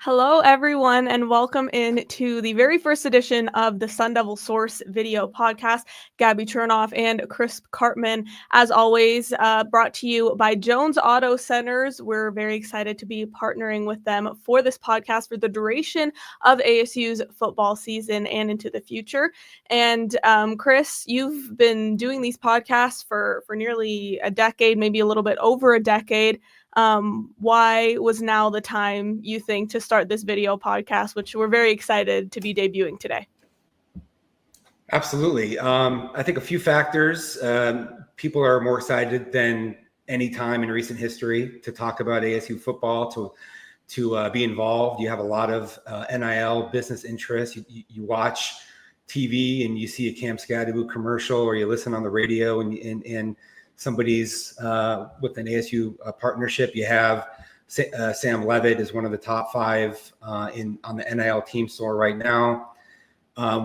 Hello, everyone, and welcome in to the very first edition of the Sun Devil Source video podcast. Gabby Chernoff and Chris Cartman, as always, brought to you by Jones Auto Centers. We're very excited to be partnering with them for this podcast for the duration of ASU's football season and into the future. And Chris, you've been doing these podcasts for nearly a decade, maybe a little bit over a decade. Why was now the time, you think, to start this video podcast, which we're very excited to be debuting today? Absolutely. I think a few factors. People are more excited than any time in recent history to talk about ASU football, to be involved. You have a lot of NIL business interests. You watch TV and you see a Cam Scadaboo commercial, or you listen on the radio and somebody's with an ASU partnership. You have Sam Levitt is one of the top five on the NIL team store right now.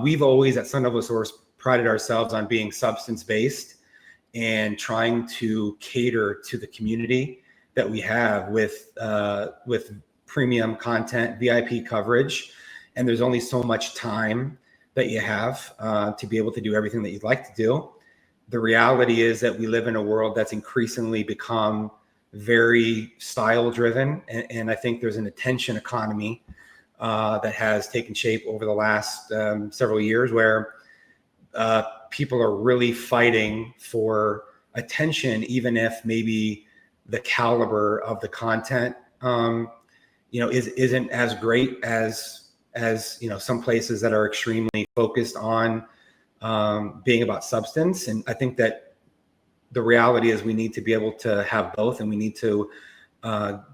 We've always at Sun Devil Source prided ourselves on being substance-based and trying to cater to the community that we have with premium content, VIP coverage. And there's only so much time that you have to be able to do everything that you'd like to do. The reality is that we live in a world that's increasingly become very style driven. And I think there's an attention economy that has taken shape over the last several years, where people are really fighting for attention, even if maybe the caliber of the content, isn't as great as some places that are extremely focused on being about substance. And I think that the reality is we need to be able to have both, and we need to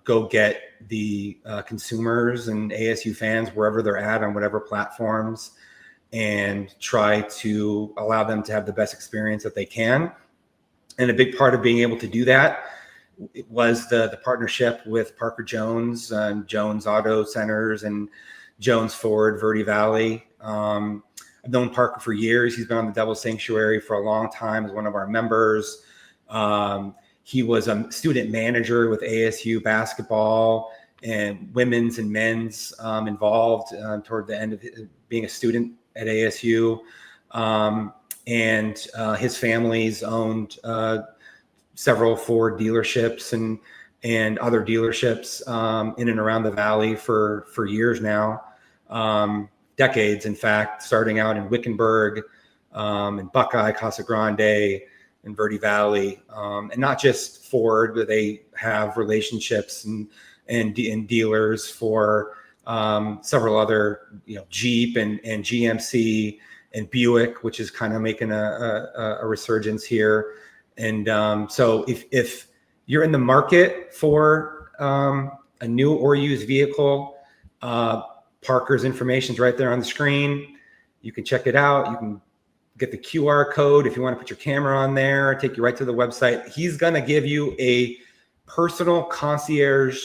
go get the consumers and ASU fans wherever they're at on whatever platforms, and try to allow them to have the best experience that they can. And a big part of being able to do that was the partnership with Parker Jones and Jones Auto Centers and Jones Ford, Verde Valley. I've known Parker for years. He's been on the Devil Sanctuary for a long time as one of our members. He was a student manager with ASU basketball and women's and men's involved toward the end of being a student at ASU. And his family's owned several Ford dealerships and other dealerships in and around the valley for years now. Decades, in fact, starting out in Wickenburg and Buckeye, Casa Grande, and Verde Valley, and not just Ford, but they have relationships and dealers for several other, Jeep and GMC and Buick, which is kind of making a resurgence here. And so if you're in the market for a new or used vehicle, Parker's information is right there on the screen. You can check it out. You can get the QR code if you want to put your camera on there, take you right to the website. He's going to give you a personal concierge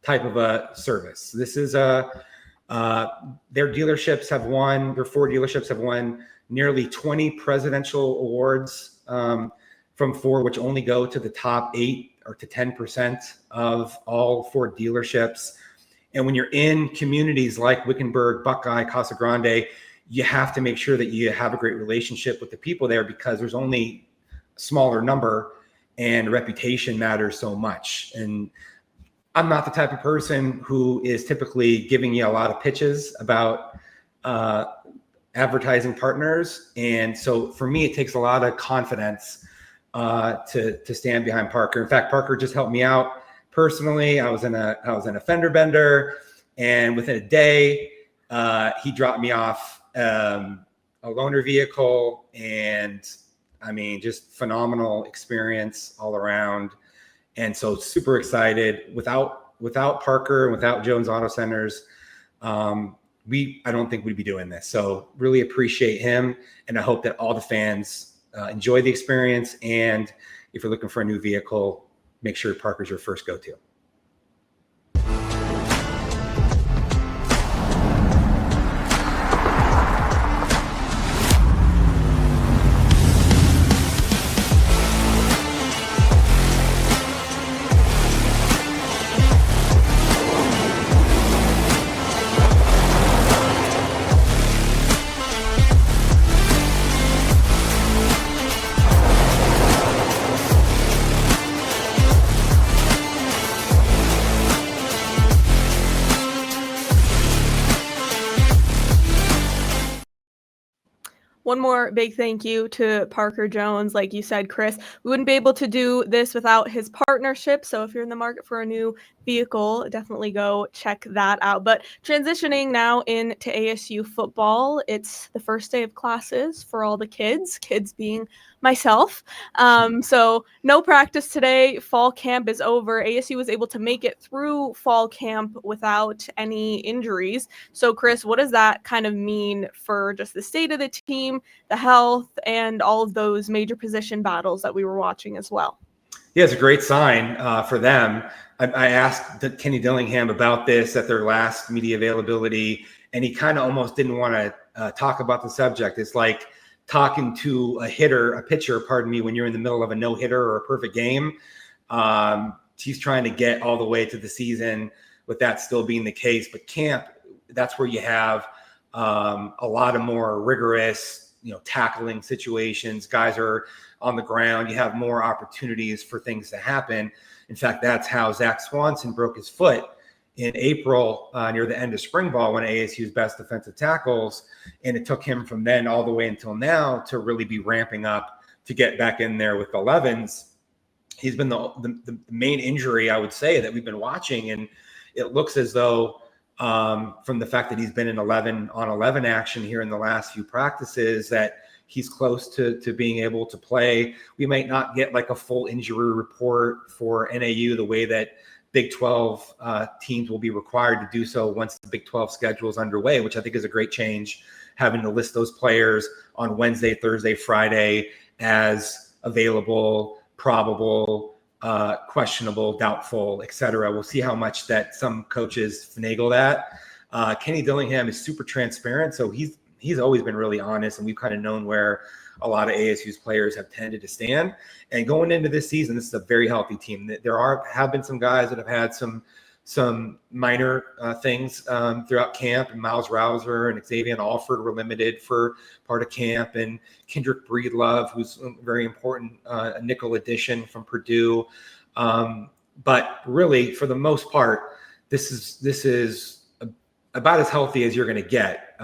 type of a service. This is their dealerships have won, their Ford dealerships have won nearly 20 presidential awards from Ford, which only go to the top 8 or to 10% of all Ford dealerships. And when you're in communities like Wickenburg, Buckeye, Casa Grande, you have to make sure that you have a great relationship with the people there, because there's only a smaller number and reputation matters so much. And I'm not the type of person who is typically giving you a lot of pitches about advertising partners. And so for me, it takes a lot of confidence to stand behind Parker. In fact, Parker just helped me out personally. I was in a fender bender, and within a day, he dropped me off a loaner vehicle, and I mean, just phenomenal experience all around. And so super excited. Without Parker and without Jones Auto Centers, I don't think we'd be doing this. So really appreciate him, and I hope that all the fans enjoy the experience. And if you're looking for a new vehicle, make sure Parker's your first go-to. one more big thank you to Parker Jones. Like you said, Chris, we wouldn't be able to do this without his partnership. So if you're in the market for a new vehicle, definitely go check that out. But transitioning now into ASU football, it's the first day of classes for all the kids being myself. So no practice today. Fall camp is over. ASU was able to make it through fall camp without any injuries. So Chris, what does that kind of mean for just the state of the team, the health, and all of those major position battles that we were watching as well? Yeah, it's a great sign for them. I asked Kenny Dillingham about this at their last media availability, and he kind of almost didn't want to talk about the subject. It's like talking to a pitcher, pardon me, when you're in the middle of a no-hitter or a perfect game. He's trying to get all the way to the season with that still being the case. But camp, that's where you have a lot of more rigorous, tackling situations. Guys are on the ground. You have more opportunities for things to happen. In fact, that's how Zach Swanson broke his foot in April near the end of spring ball, one of ASU's best defensive tackles. And it took him from then all the way until now to really be ramping up to get back in there with the 11s. He's been the main injury, I would say, that we've been watching. And it looks as though from the fact that he's been in 11-on-11 action here in the last few practices, that he's close to being able to play. We might not get like a full injury report for NAU the way that Big 12 teams will be required to do so once the Big 12 schedule is underway, which I think is a great change, having to list those players on Wednesday, Thursday, Friday as available, probable, questionable, doubtful, etc. We'll see how much that some coaches finagle that. Kenny Dillingham is super transparent, so he's always been really honest, and we've kind of known where a lot of ASU's players have tended to stand. And going into this season, this is a very healthy team. There have been some guys that have had some minor things throughout camp, and Miles Rouser and Xavier Alford were limited for part of camp, and Kendrick Breedlove, who's a very important nickel addition from Purdue. But really, for the most part, this is about as healthy as you're going to get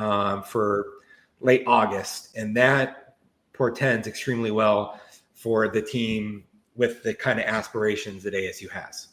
for late August, and that portends extremely well for the team with the kind of aspirations that ASU has.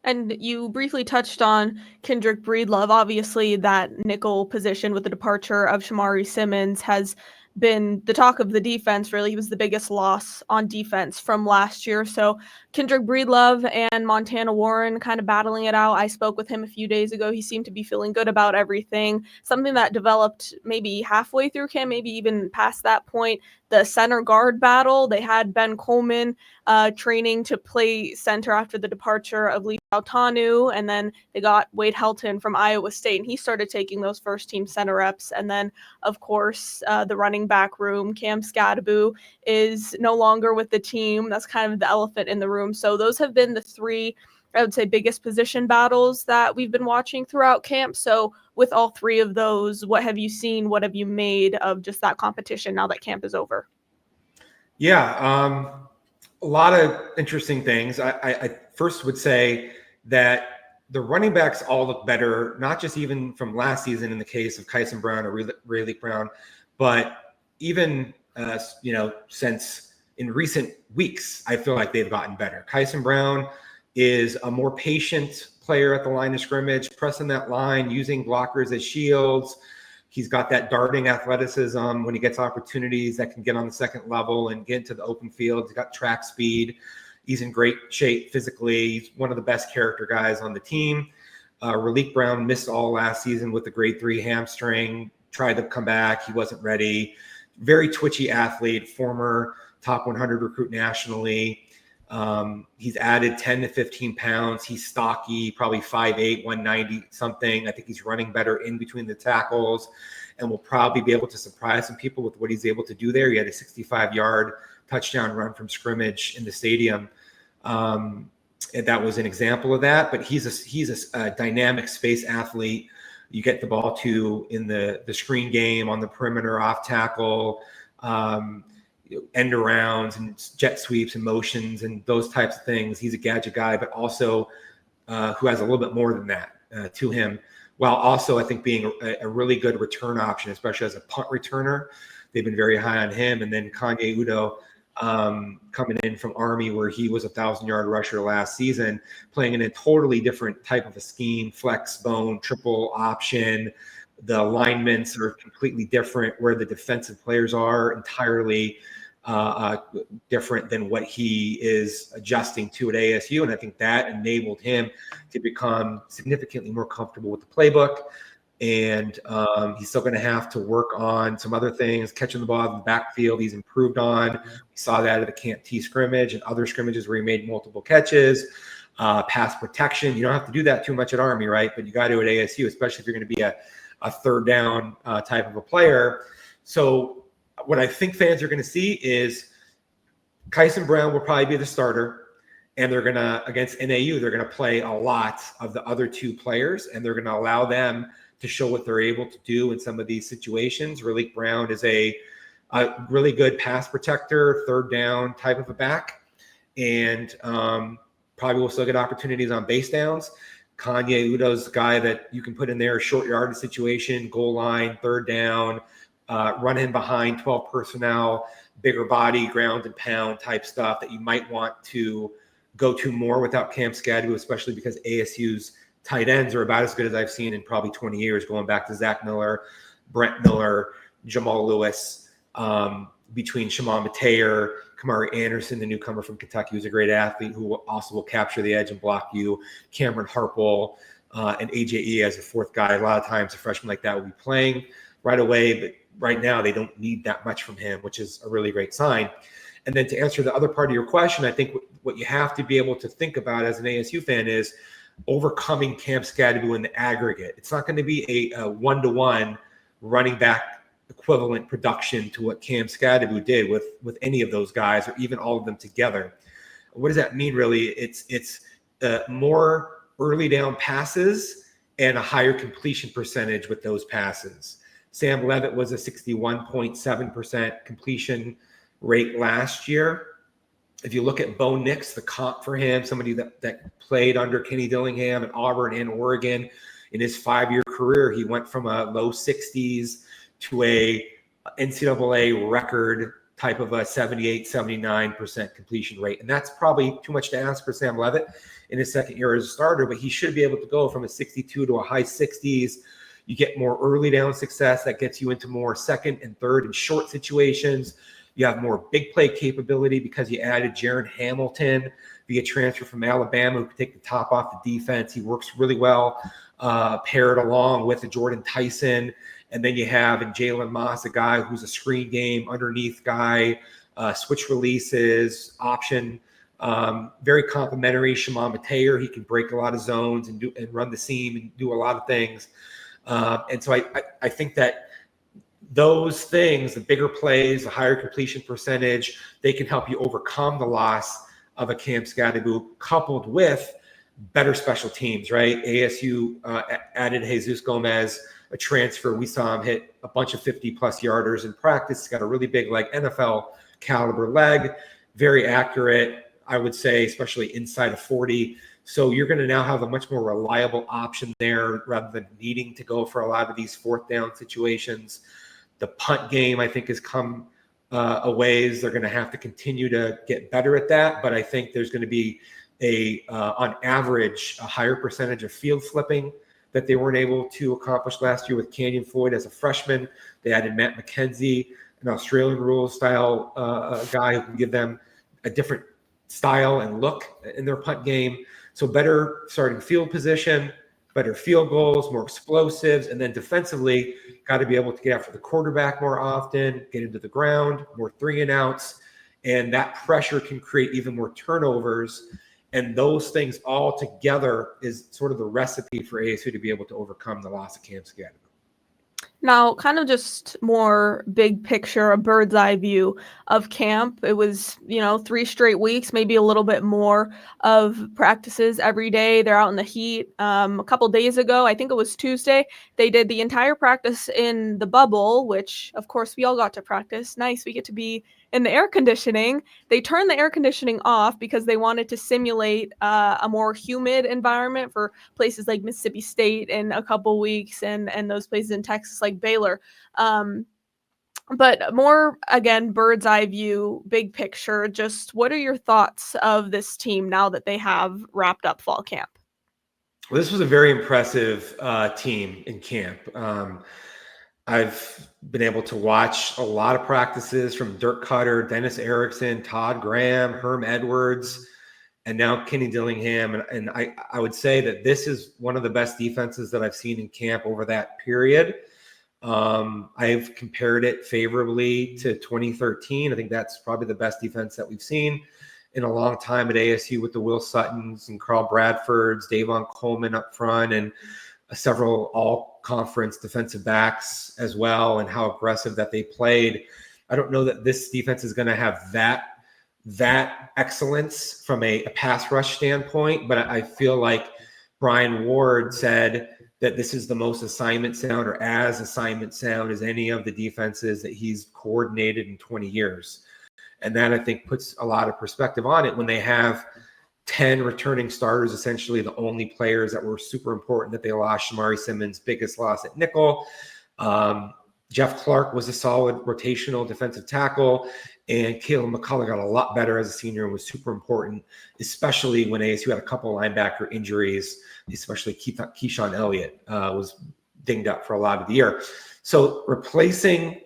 And you briefly touched on Kendrick Breedlove. Obviously, that nickel position with the departure of Shamari Simmons has been the talk of the defense. Really, he was the biggest loss on defense from last year. So Kendrick Breedlove and Montana Warren kind of battling it out. I spoke with him a few days ago. He seemed to be feeling good about everything. Something that developed maybe halfway through camp, maybe even past that point. The center guard battle. They had Ben Coleman training to play center after the departure of Lee Altanu, and then they got Wade Helton from Iowa State, and he started taking those first team center reps. And then, of course, the running back room, Cam Scadaboo is no longer with the team. That's kind of the elephant in the room. So those have been the three, I would say, biggest position battles that we've been watching throughout camp. So with all three of those, what have you seen? What have you made of just that competition now that camp is over? Yeah, a lot of interesting things. I first would say that the running backs all look better, not just even from last season in the case of Kyson Brown or Rayleigh Brown, but even since in recent weeks, I feel like they've gotten better. Kyson Brown is a more patient player at the line of scrimmage, pressing that line, using blockers as shields. He's got that darting athleticism when he gets opportunities that can get on the second level and get into the open field. He's got track speed. He's in great shape physically. He's one of the best character guys on the team. Rayleigh Brown missed all last season with the grade 3 hamstring, tried to come back. He wasn't ready. Very twitchy athlete, former top 100 recruit nationally. He's added 10 to 15 pounds. He's stocky, probably 5'8", 190 something. I think he's running better in between the tackles and will probably be able to surprise some people with what he's able to do there. He had a 65-yard touchdown run from scrimmage in the stadium. And that was an example of that, but he's a dynamic space athlete. You get the ball to in the screen game, on the perimeter, off tackle, end arounds and jet sweeps and motions and those types of things. He's a gadget guy, but also who has a little bit more than that to him, while also I think being a really good return option, especially as a punt returner. they've been very high on him. And then Kanye Udo, coming in from Army, where he was 1,000-yard rusher last season, playing in a totally different type of a scheme, flex bone, triple option. The alignments are completely different, where the defensive players are entirely different than what he is adjusting to at ASU. And I think that enabled him to become significantly more comfortable with the playbook. And he's still going to have to work on some other things, catching the ball in the backfield. He's improved on. We saw that at the Camp T scrimmage and other scrimmages where he made multiple catches. Pass protection. You don't have to do that too much at Army, right? But you got to at ASU, especially if you're going to be a third down type of a player. So what I think fans are going to see is Kyson Brown will probably be the starter. And they're going to, against NAU, they're going to play a lot of the other two players, and they're going to allow them to show what they're able to do in some of these situations. Raleek Brown is a really good pass protector, third down type of a back, and probably will still get opportunities on base downs. Kanye Udo's a guy that you can put in there, a short yardage situation, goal line, third down, run in behind 12 personnel, bigger body, ground and pound type stuff that you might want to go to more without Cam Skadoo, especially because ASU's tight ends are about as good as I've seen in probably 20 years, going back to Zach Miller, Brent Miller, Jamal Lewis, between Shimon Mateer, Kamari Anderson, the newcomer from Kentucky, who's a great athlete who also will capture the edge and block you, Cameron Harpole, and AJE as a fourth guy. A lot of times a freshman like that will be playing right away, but right now they don't need that much from him, which is a really great sign. And then to answer the other part of your question, I think what you have to be able to think about as an ASU fan is overcoming Cam Skadoo in the aggregate. It's not going to be a one-to-one running back equivalent production to what Cam Skadoo did with any of those guys, or even all of them together. What does that mean, really? It's more early down passes and a higher completion percentage with those passes. Sam Levitt was a 61.7% completion rate last year. If you look at Bo Nix, the comp for him, somebody that played under Kenny Dillingham at Auburn and Oregon, in his 5-year career, he went from a low 60s to a NCAA record type of a 78, 79% completion rate. And that's probably too much to ask for Sam Levitt in his second year as a starter, but he should be able to go from a 62 to a high 60s. You get more early down success that gets you into more second and third and short situations. You have more big play capability because you added Jaron Hamilton via transfer from Alabama, who could take the top off the defense. He works really well paired along with a Jordan Tyson. And then you have in Jalen Moss, a guy who's a screen game underneath guy, switch releases, option, very complimentary. Shimon Mateer, he can break a lot of zones and run the seam and do a lot of things. And so I think that those things, the bigger plays, the higher completion percentage, they can help you overcome the loss of a Cam Skadoo, coupled with better special teams, right? ASU added Jesus Gomez, a transfer. We saw him hit a bunch of 50-plus yarders in practice. He's got a really big leg, NFL caliber leg, very accurate, I would say, especially inside of 40. So you're going to now have a much more reliable option there rather than needing to go for a lot of these fourth down situations. The punt game, I think, has come a ways. They're going to have to continue to get better at that. But I think there's going to be on average, a higher percentage of field flipping that they weren't able to accomplish last year with Canyon Floyd as a freshman. They added Matt McKenzie, an Australian rules style guy who can give them a different style and look in their punt game. So better starting field position, better field goals, more explosives, and then defensively, got to be able to get after the quarterback more often, get into the ground, more 3-and-outs, and that pressure can create even more turnovers. And those things all together is sort of the recipe for ASU to be able to overcome the loss of Cam Skadoo. Now, kind of just more big picture, a bird's eye view of camp. It was, 3 straight weeks, maybe a little bit more of practices every day. They're out in the heat. A couple days ago, I think it was Tuesday, they did the entire practice in the bubble, which, of course, we all got to practice. Nice. We get to be in the air conditioning. They turned the air conditioning off because they wanted to simulate a more humid environment for places like Mississippi State in a couple weeks and those places in Texas like Baylor. But more, again, bird's eye view, big picture, just what are your thoughts of this team now that they have wrapped up fall camp? Well, this was a very impressive team in camp. I've been able to watch a lot of practices from Dirk Cutter, Dennis Erickson, Todd Graham, Herm Edwards, and now Kenny Dillingham. And I would say that this is one of the best defenses that I've seen in camp over that period. I've compared it favorably to 2013. I think that's probably the best defense that we've seen in a long time at ASU, with the Will Suttons and Carl Bradfords, Davon Coleman up front, and several all-conference defensive backs as well, and how aggressive that they played. I don't know that this defense is going to have that excellence from a pass rush standpoint, but I feel like Brian Ward said that this is the most assignment sound, or as assignment sound as any of the defenses that he's coordinated in 20 years. And that, I think, puts a lot of perspective on it when they have 10 returning starters, essentially the only players that were super important that they lost. Shamari Simmons, biggest loss at nickel. Jeff Clark was a solid rotational defensive tackle, and Caleb McCullough got a lot better as a senior and was super important, especially when ASU had a couple linebacker injuries, especially Keyshawn Elliott was dinged up for a lot of the year. So replacing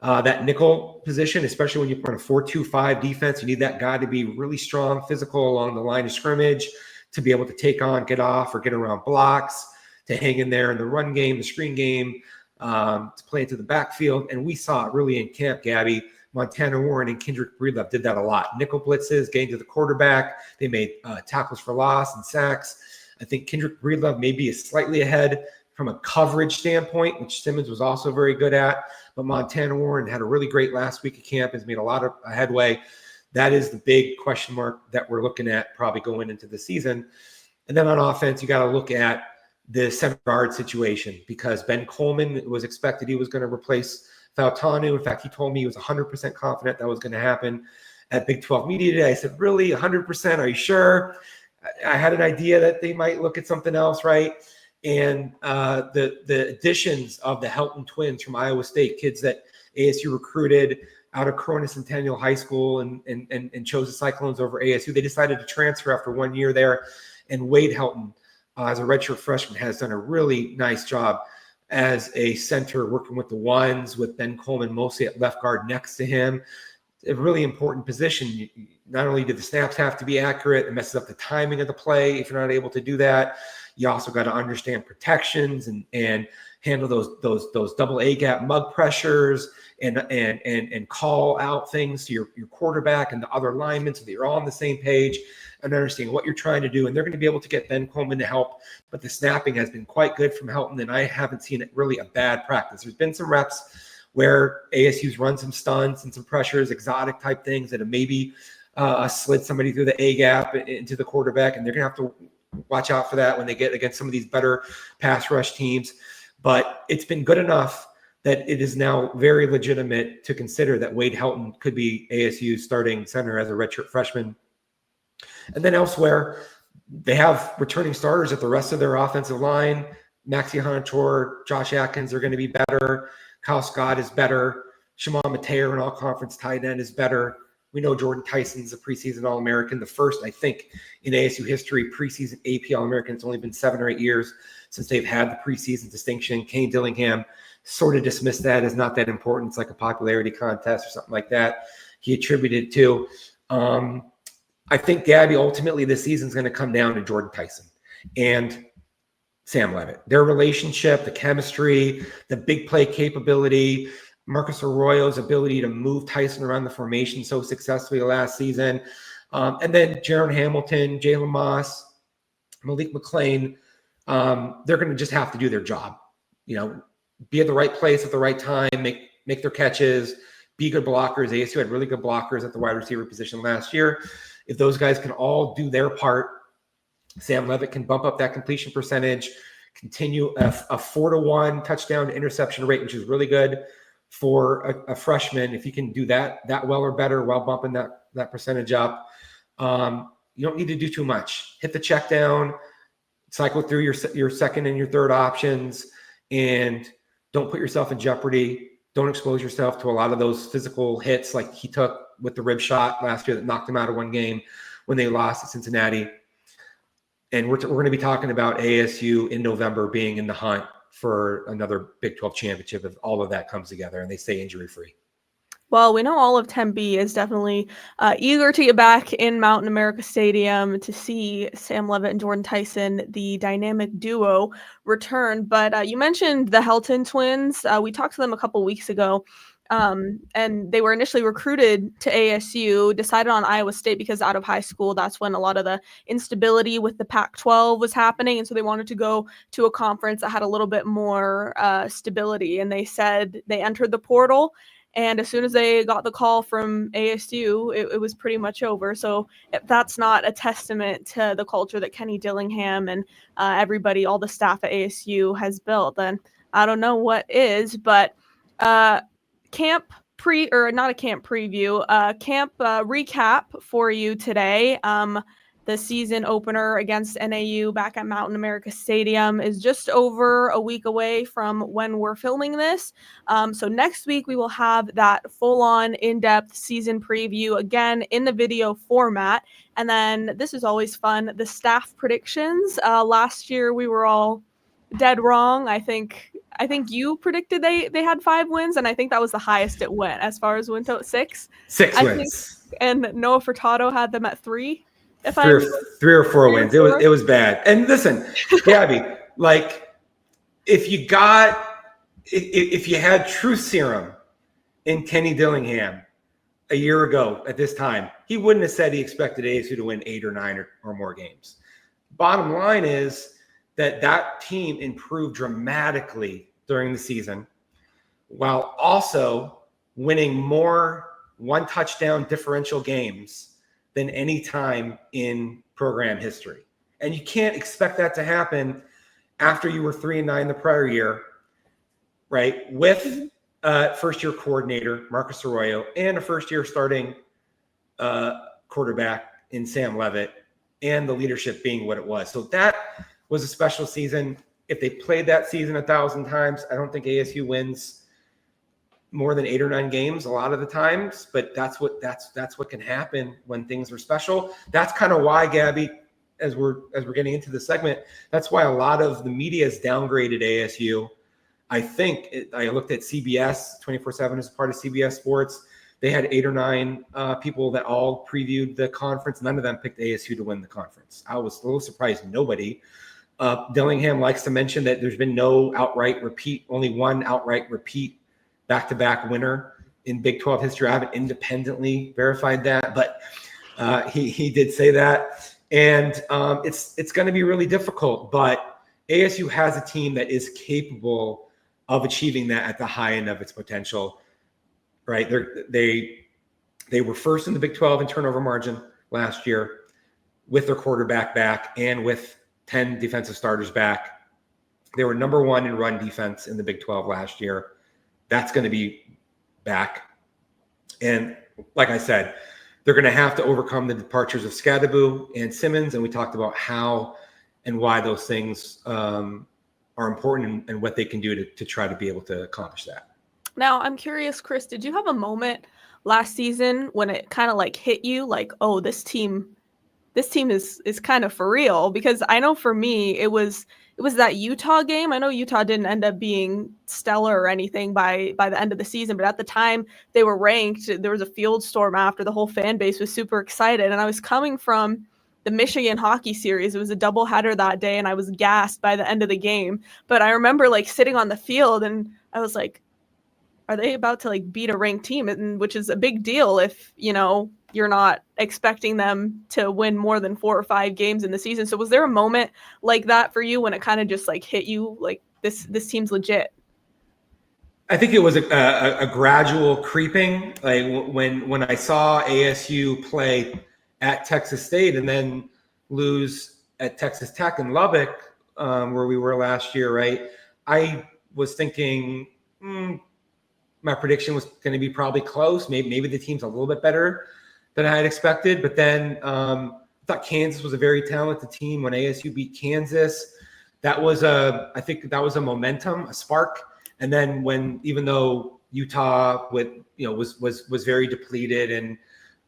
that nickel position, especially when you run a 4-2-5 defense, you need that guy to be really strong, physical along the line of scrimmage, to be able to take on, get off, or get around blocks, to hang in there in the run game, the screen game, to play into the backfield. And we saw it really in camp, Gabby. Montana Warren and Kendrick Breedlove did that a lot. Nickel blitzes, getting to the quarterback. They made tackles for loss and sacks. I think Kendrick Breedlove maybe is slightly ahead from a coverage standpoint, which Simmons was also very good at. But Montana Warren had a really great last week of camp, has made a lot of headway. That is the big question mark that we're looking at probably going into the season. And then on offense, you got to look at the center guard situation, because Ben Coleman was expected he was going to replace Fautanu. In fact, he told me he was 100% confident that was going to happen at Big 12 Media Day. I said, really, 100%? Are you sure? I had an idea that they might look at something else, right? And the additions of the Helton twins from Iowa State, kids that ASU recruited out of Corona Centennial High School and chose the Cyclones over ASU. They decided to transfer after 1 year there. And Wade Helton, as a redshirt freshman, has done a really nice job as a center, working with the ones, with Ben Coleman mostly at left guard next to him. A really important position. Not only do the snaps have to be accurate, it messes up the timing of the play if you're not able to do that. You also got to understand protections and handle those double A gap mug pressures and call out things to your quarterback and the other linemen so that you're all on the same page and understanding what you're trying to do. And they're going to be able to get Ben Coleman to help, but the snapping has been quite good from Helton, and I haven't seen it really a bad practice. There's been some reps where ASU's run some stunts and some pressures, exotic type things that have maybe slid somebody through the A gap into the quarterback, and they're going to have to watch out for that when they get against some of these better pass rush teams. But it's been good enough that it is now very legitimate to consider that Wade Helton could be ASU's starting center as a redshirt freshman. And then elsewhere, they have returning starters at the rest of their offensive line. Maxi Hontor, Josh Atkins are going to be better. Kyle Scott is better. Shimon Mateo, an all-conference tight end, is better. We know Jordan Tyson's a preseason All-American, the first, I think, in ASU history, preseason AP All-American. It's only been 7 or 8 years since they've had the preseason distinction. Kenny Dillingham sort of dismissed that as not that important. It's like a popularity contest or something like that. He attributed to. I think, Gabby, ultimately this season is going to come down to Jordan Tyson and Sam Levitt. Their relationship, the chemistry, the big play capability, Marcus Arroyo's ability to move Tyson around the formation so successfully last season. And then Jaron Hamilton, Jalen Moss, Malik McLean, they're going to just have to do their job. Be at the right place at the right time, make their catches, be good blockers. ASU had really good blockers at the wide receiver position last year. If those guys can all do their part, Sam Levitt can bump up that completion percentage, continue a 4-to-1 touchdown to interception rate, which is really good for a freshman. If you can do that well or better while bumping that percentage up, you don't need to do too much. Hit the check down, cycle through your second and your third options, and don't put yourself in jeopardy. Don't expose yourself to a lot of those physical hits like he took with the rib shot last year that knocked him out of one game when they lost at Cincinnati. And we're going to be talking about ASU in November being in the hunt for another Big 12 championship if all of that comes together and they stay injury-free. Well, we know all of Tempe is definitely eager to get back in Mountain America Stadium to see Sam Levitt and Jordan Tyson, the dynamic duo, return. But you mentioned the Helton twins. We talked to them a couple weeks ago, and they were initially recruited to ASU, decided on Iowa State because out of high school, that's when a lot of the instability with the Pac-12 was happening. And so they wanted to go to a conference that had a little bit more stability. And they said they entered the portal. And as soon as they got the call from ASU, it was pretty much over. So if that's not a testament to the culture that Kenny Dillingham and everybody, all the staff at ASU has built, then I don't know what is. But camp recap for you today. The season opener against NAU back at Mountain America Stadium is just over a week away from when we're filming this. So next week we will have that full-on in-depth season preview again in the video format. And then this is always fun, the staff predictions. Last year we were all dead wrong. I think you predicted they had 5 wins, and I think that was the highest it went as far as win total 6. 6 wins. And Noah Furtado had them at 3. Three or four wins. It was bad. And listen, Gabby, like if you had truth serum in Kenny Dillingham a year ago at this time, he wouldn't have said he expected ASU to win 8 or 9 or more games. Bottom line is that team improved dramatically during the season while also winning more one touchdown differential games than any time in program history. And you can't expect that to happen after you were 3-9 the prior year, right? With first-year coordinator, Marcus Arroyo, and a first-year starting quarterback in Sam Levitt, and the leadership being what it was. So that was a special season. If they played that season 1,000 times, I don't think ASU wins more than 8 or 9 games a lot of the times, but that's what can happen when things are special. That's kind of why, Gabby, as we're getting into the segment, that's why a lot of the media has downgraded ASU. I think I looked at CBS 24/7 as part of CBS Sports. They had 8 or 9 people that all previewed the conference. None of them picked ASU to win the conference. I was a little surprised nobody. Dillingham likes to mention that there's been no outright repeat, only one outright repeat back-to-back winner in Big 12 history. I haven't independently verified that, but he did say that. And it's going to be really difficult, but ASU has a team that is capable of achieving that at the high end of its potential, right? They were first in the Big 12 in turnover margin last year with their quarterback back and with 10 defensive starters back. They were number 1 in run defense in the Big 12 last year. That's going to be back. And like I said, they're going to have to overcome the departures of Scadaboo and Simmons. And we talked about how and why those things are important and what they can do to try to be able to accomplish that. Now, I'm curious, Chris, did you have a moment last season when it kind of like hit you like, oh, this team is kind of for real? Because I know for me, it was that Utah game. I know Utah didn't end up being stellar or anything by the end of the season, but at the time they were ranked. There was a field storm after. The whole fan base was super excited. And I was coming from the Michigan hockey series. It was a doubleheader that day, and I was gassed by the end of the game. But I remember like sitting on the field, and I was like, are they about to like beat a ranked team? And which is a big deal if, you're not expecting them to win more than 4 or 5 games in the season. So was there a moment like that for you when it kind of just like hit you like this team's legit? I think it was a gradual creeping. Like when I saw ASU play at Texas State and then lose at Texas Tech in Lubbock, where we were last year, right? I was thinking my prediction was going to be probably close. Maybe the team's a little bit better than I had expected. But then I thought Kansas was a very talented team. When ASU beat Kansas, I think that was a momentum, a spark. And then even though Utah was very depleted and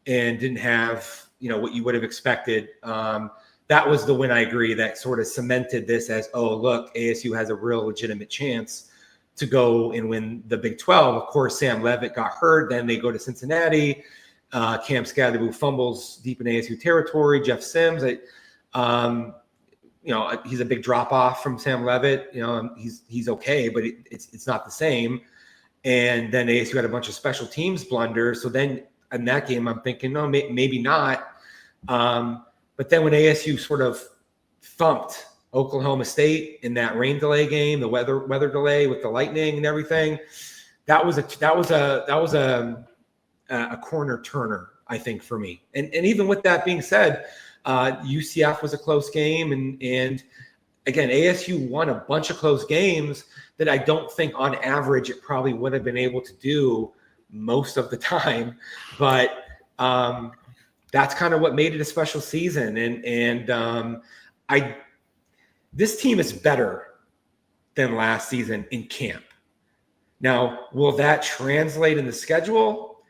didn't have what you would have expected. That was the win, I agree, that sort of cemented this as, oh, look, ASU has a real legitimate chance to go and win the Big 12. Of course, Sam Leavitt got hurt. Then they go to Cincinnati. Cam Scadaboo fumbles deep in ASU territory. Jeff Sims, he's a big drop off from Sam Leavitt. He's okay, but it's not the same. And then ASU had a bunch of special teams blunders. So then in that game, I'm thinking, no, maybe not. But then when ASU sort of thumped Oklahoma State in that rain delay game, the weather delay with the lightning and everything, that was a corner turner, I think, for me. And even with that being said, UCF was a close game, and again, ASU won a bunch of close games that I don't think on average it probably would have been able to do most of the time. But that's kind of what made it a special season. And this team is better than last season in camp. Now, will that translate in the schedule?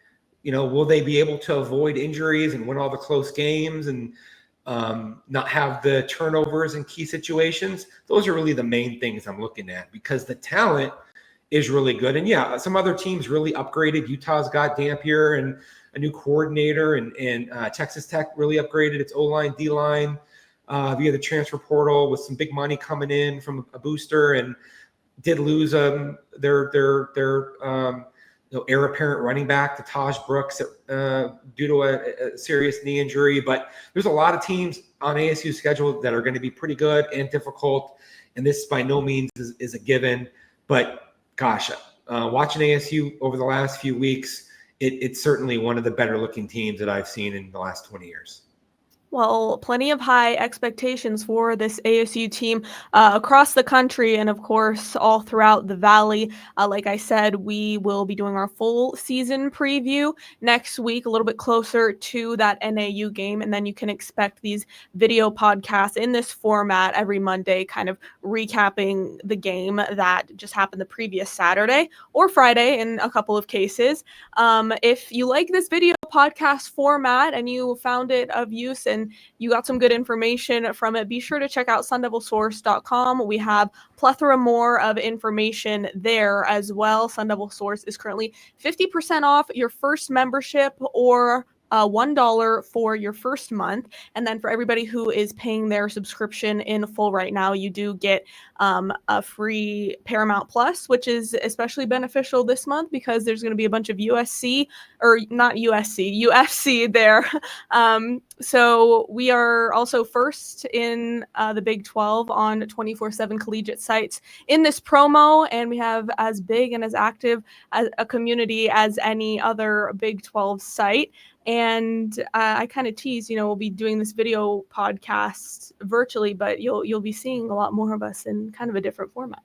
Will they be able to avoid injuries and win all the close games and not have the turnovers in key situations? Those are really the main things I'm looking at, because the talent is really good. And yeah, some other teams really upgraded. Utah's got Dampier and a new coordinator, and Texas Tech really upgraded its O-line, D-line via the transfer portal with some big money coming in from a booster, and did lose their heir apparent running back to Taj Brooks due to a serious knee injury. But there's a lot of teams on ASU's schedule that are going to be pretty good and difficult, and this by no means is a given. But gosh, watching ASU over the last few weeks, it's certainly one of the better looking teams that I've seen in the last 20 years. Well, plenty of high expectations for this ASU team across the country and, of course, all throughout the Valley. Like I said, we will be doing our full season preview next week, a little bit closer to that NAU game. And then you can expect these video podcasts in this format every Monday, kind of recapping the game that just happened the previous Saturday or Friday in a couple of cases. If you like this video podcast format and you found it of use and you got some good information from it, be sure to check out sundevilsource.com. We have plethora more of information there as well. Sun Devil Source is currently 50% off your first membership, or $1 for your first month. And then for everybody who is paying their subscription in full right now, you do get a free Paramount Plus, which is especially beneficial this month because there's going to be a bunch of UFC there. So we are also first in the Big 12 on 24/7 collegiate sites in this promo, and we have as big and as active as a community as any other Big 12 site. And I kind of tease, we'll be doing this video podcast virtually, but you'll be seeing a lot more of us in kind of a different format.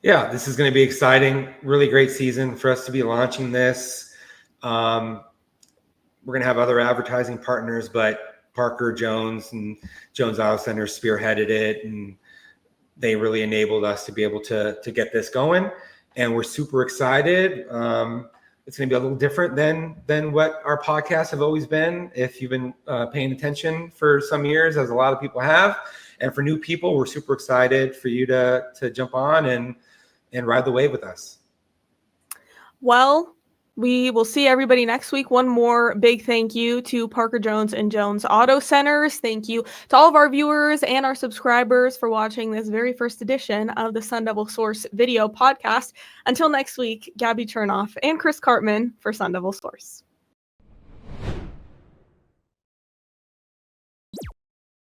Yeah, this is going to be exciting. Really great season for us to be launching this. We're going to have other advertising partners, but Parker Jones and Jones Auto Center spearheaded it, and they really enabled us to be able to get this going. And we're super excited. It's going to be a little different than what our podcasts have always been. If you've been paying attention for some years, as a lot of people have, and for new people, we're super excited for you to jump on and ride the wave with us. Well, we will see everybody next week. One more big thank you to Parker Jones and Jones Auto Centers. Thank you to all of our viewers and our subscribers for watching this very first edition of the Sun Devil Source video podcast. Until next week, Gabby Chernoff and Chris Cartman for Sun Devil Source.